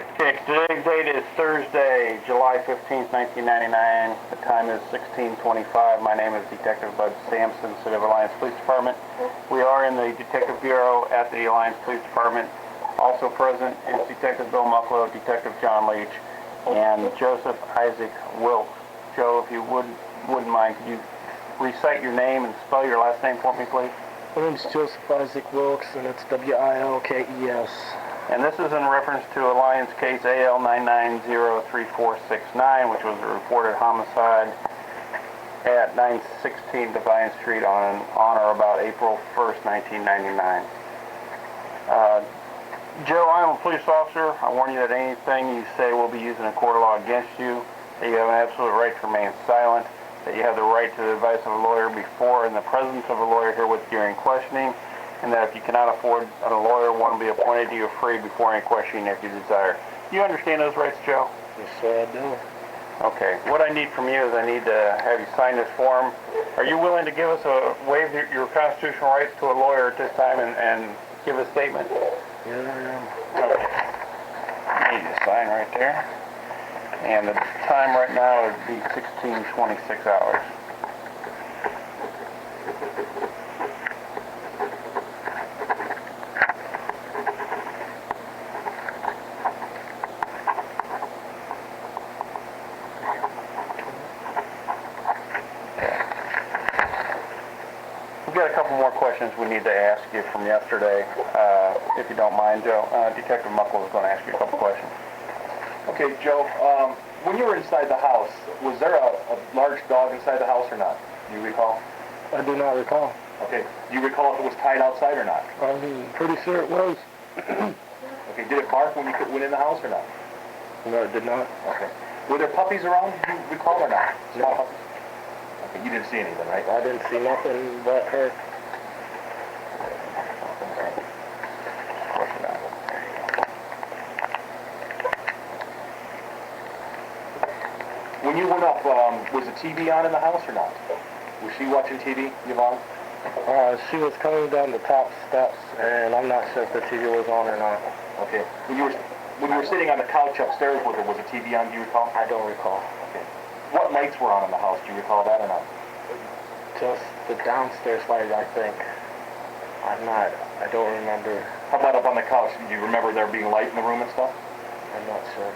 Okay, today's date is Thursday, July 15th, 1999. The time is 16:25. My name is Detective Bud Sampson, City of Alliance Police Department. We are in the Detective Bureau at the Alliance Police Department. Also present is Detective Bill Mucklow, Detective John Leach, and Joseph Isaac Wilkes. Joe, if you wouldn't mind, could you recite your name and spell your last name for me, please? My name is Joseph Isaac Wilkes, and it's Wilkes. And this is in reference to Alliance case AL 9903469, which was a reported homicide at 916 Divine Street on or about April 1st, 1999. Joe, I am a police officer. I warn you that anything you say will be used in a court of law against you, that you have an absolute right to remain silent, that you have the right to the advice of a lawyer before in the presence of a lawyer herewith during questioning, and that if you cannot afford a lawyer, one will be appointed to you free before any questioning if you desire. Do you understand those rights, Joe? Yes, sir, I do. Okay. What I need from you is I need to have you sign this form. Are you willing to give us waive your constitutional rights to a lawyer at this time and give a statement? Yeah, I am. Okay. You need to sign right there. And the time right now would be 16:26 hours. We've got a couple more questions we need to ask you from yesterday, if you don't mind, Joe. Detective Muckle is going to ask you a couple questions. Okay, Joe, when you were inside the house, was there a large dog inside the house or not? Do you recall? I do not recall. Okay. Do you recall if it was tied outside or not? I'm pretty sure it was. Okay. Did it bark when you went in the house or not? No, it did not. Okay. Were there puppies around, do you recall or not? Small No. puppies? Okay, you didn't see anything, right? I didn't see nothing but her. When you went up, was the TV on in the house or not? Was she watching TV, Yvonne? She was coming down the top steps, and I'm not sure if the TV was on or not. Okay. When you were sitting on the couch upstairs with her, was the TV on, do you recall? I don't recall. Okay. What lights were on in the house? Do you recall that or not? Just the downstairs light, I think. I don't remember. How about up on the couch? Do you remember there being light in the room and stuff? I'm not sure.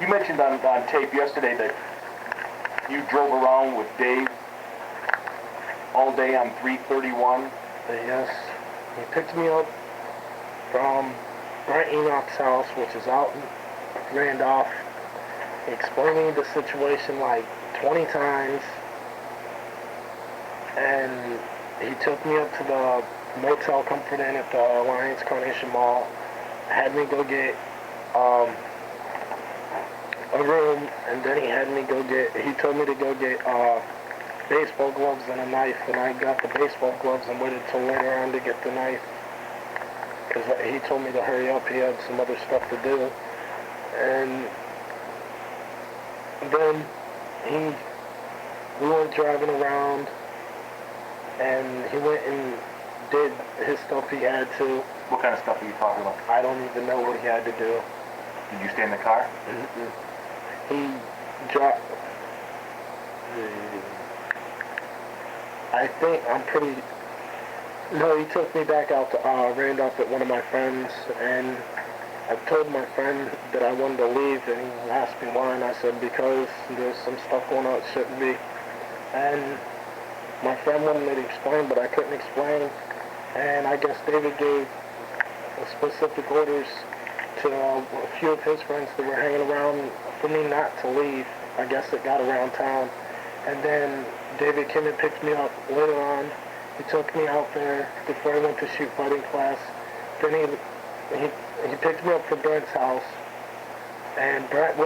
You mentioned on tape yesterday that you drove around with Dave all day on 331. Yes. He picked me up from Brent Enoch's house, which is out in Randolph. He explained me the situation like 20 times. And he took me up to the Motel Comfort Inn at the Alliance Carnation Mall. Had me go get a room, and then he told me to go get baseball gloves and a knife, and I got the baseball gloves and waited till later on to get the knife, because he told me to hurry up. He had some other stuff to do. And then we went driving around, and he went and did his stuff he had to. What kind of stuff are you talking about? I don't even know what he had to do. Did you stay in the car? Mm-mm. He dropped. No, he took me back out to Randolph with one of my friends, and I told my friend that I wanted to leave, and he asked me why, and I said because there's some stuff going on that shouldn't be. And my friend wanted me to explain, but I couldn't explain, and I guess David gave specific orders to a few of his friends that were hanging around for me not to leave. I guess it got around town. And then David came and picked me up later on. He took me out there before I went to shoot fighting class. Then he picked me up from Brent's house. And Brent,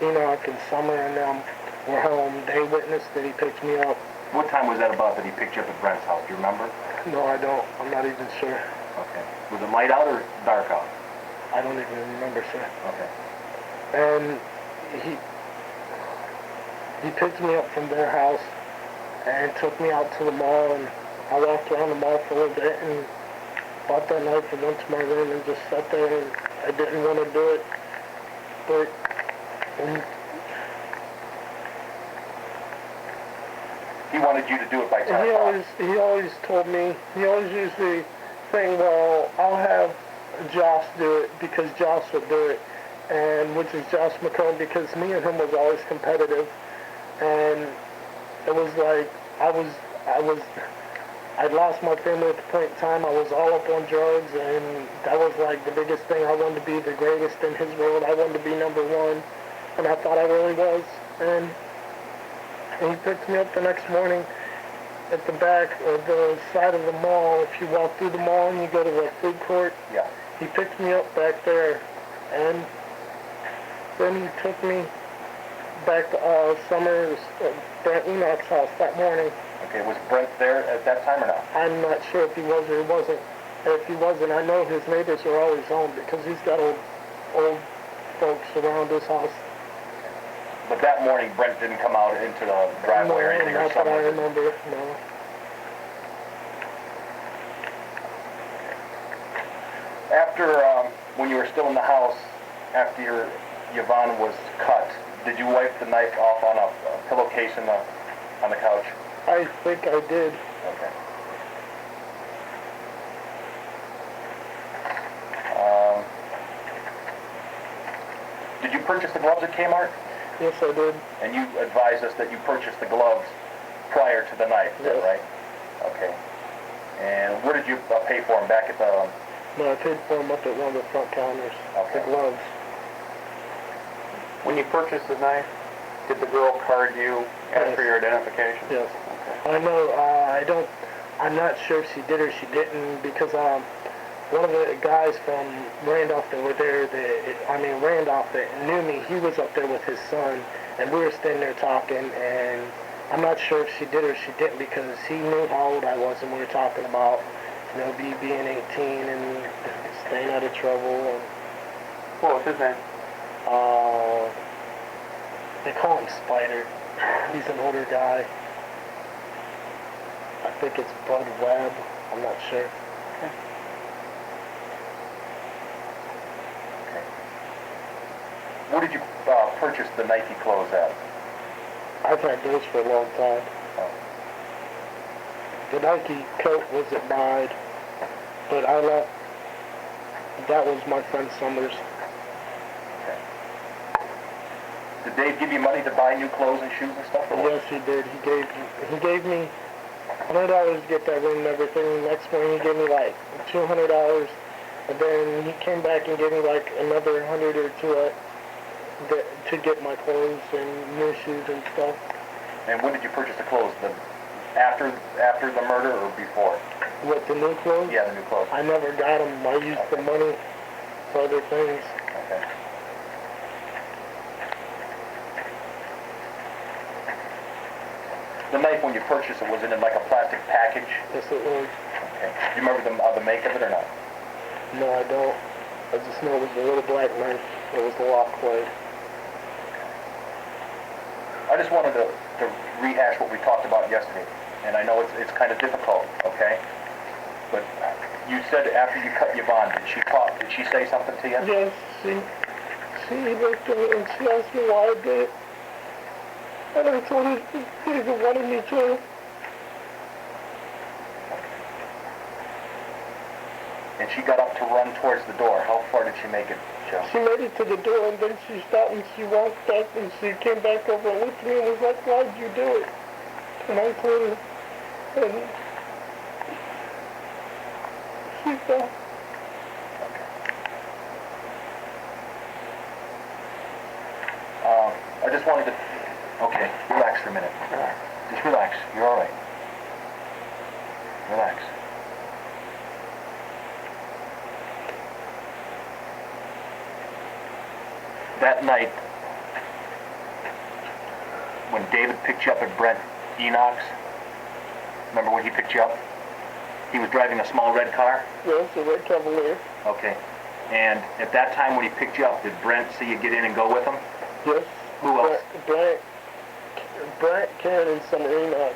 Enoch, and Summer and them were home. They witnessed that he picked me up. What time was that about that he picked you up at Brent's house? Do you remember? No, I don't. I'm not even sure. Okay. Was it light out or dark out? I don't even remember, sir. Okay. And he picked me up from their house and took me out to the mall, and I walked around the mall for a little bit, and bought that knife and went to my room and just sat there, and I didn't want to do it, but He wanted you to do it by 10 o'clock. he always told me, he always used the thing, well, I'll have Josh do it because Josh would do it, and which is Josh McComb, because me and him was always competitive, and it was like I'd lost my family at the point in time. I was all up on drugs, and that was like the biggest thing. I wanted to be the greatest in his world. I wanted to be number one, and I thought I really was. And he picked me up the next morning at the back of the side of the mall. If you walk through the mall and you go to the food court, Yeah. he picked me up back there, and then he took me back to Summers, Brent Enoch's house that morning. Okay, was Brent there at that time or not? I'm not sure if he was or he wasn't. And if he wasn't, I know his neighbors are always home because he's got old folks around his house. But that morning, Brent didn't come out into the driveway or anything, or not that I something? remember, no. After, when you were still in the house, after Yvonne was cut, did you wipe the knife off on a pillowcase on the couch? I think I did. Okay. Did you purchase the gloves at Kmart? Yes, I did. And you advised us that you purchased the gloves prior to the knife, is that Yes. right? Okay. And where did you pay for them? Back at the... No, I paid for them up at one of the front counters. Okay. The gloves. When you purchased the knife, did the girl card you, ask for Yes. your identification? Yes. Okay. I know, I'm not sure if she did or she didn't, because one of the guys from Randolph that were there, Randolph that knew me, he was up there with his son, and we were standing there talking, and I'm not sure if she did or she didn't, because he knew how old I was, and we were talking about, me being 18 and staying out of trouble, and What was his name? they call him Spider. He's an older guy. I think it's Bud Webb. I'm not sure. Where did you purchase the Nike clothes at? I've had those for a long time. Oh. The Nike coat wasn't mine, but I left. That was my friend Summers. Okay. Did Dave give you money to buy new clothes and shoes and stuff? Or what? Yes, he did. He gave me $100 to get that ring and everything. Next morning he gave me like $200, and then he came back and gave me like another 100 or two to get my clothes and new shoes and stuff. And when did you purchase the clothes? After the murder or before? What, the new clothes? Yeah, the new clothes. I never got them. I used the money for other things. Okay. The knife, when you purchased it, was it in like a plastic package? Yes, it was. Okay. Do you remember the make of it or not? No, I don't. I just know it was a little black knife. It was the lock blade. I just wanted to rehash what we talked about yesterday, and I know it's kind of difficult, okay? But you said after you cut Yvonne, did she say something to you? Yes, she looked at me and she asked me why I did it. And I told her David wanted me to. And she got up to run towards the door. How far did she make it, Joe? She made it to the door and then she stopped and she walked back and she came back over and looked at me and was like, why'd you do it? And I told her, and she fell. I just wanted to... Okay, relax for a minute. Just relax. You're all right. Relax. That night, when David picked you up at Brent Enoch's, remember when he picked you up? He was driving a small red car? Yes, a red Cavalier. Okay. And at that time when he picked you up, did Brent see you get in and go with him? Yes. Who else? Brent, Karen, and some Enoch.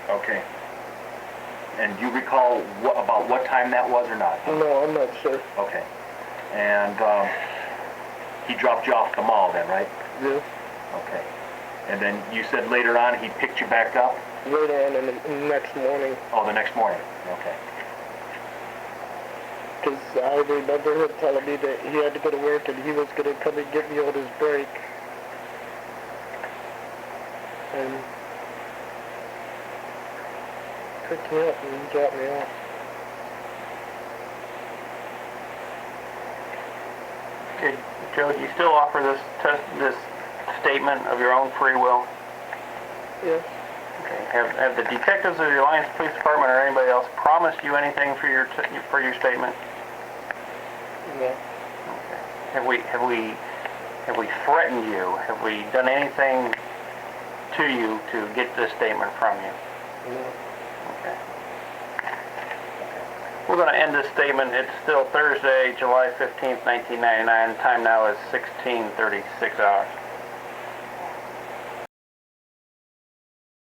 Okay. And do you recall about what time that was or not? No, I'm not sure. Okay. And he dropped you off at the mall then, right? Yeah. Okay. And then you said later on he picked you back up? Later on in the next morning. Oh, the next morning. Okay. Because I remember him telling me that he had to go to work and he was going to come and get me on his break. And pick me up and drop me off. Okay, Joe, do you still offer this statement of your own free will? Yes. Okay. Have the detectives of the Alliance Police Department or anybody else promised you anything for your statement? No. Okay. Have we threatened you? Have we done anything to you to get this statement from you? No. Okay. We're going to end this statement. It's still Thursday, July 15th, 1999. The time now is 16:36 hours.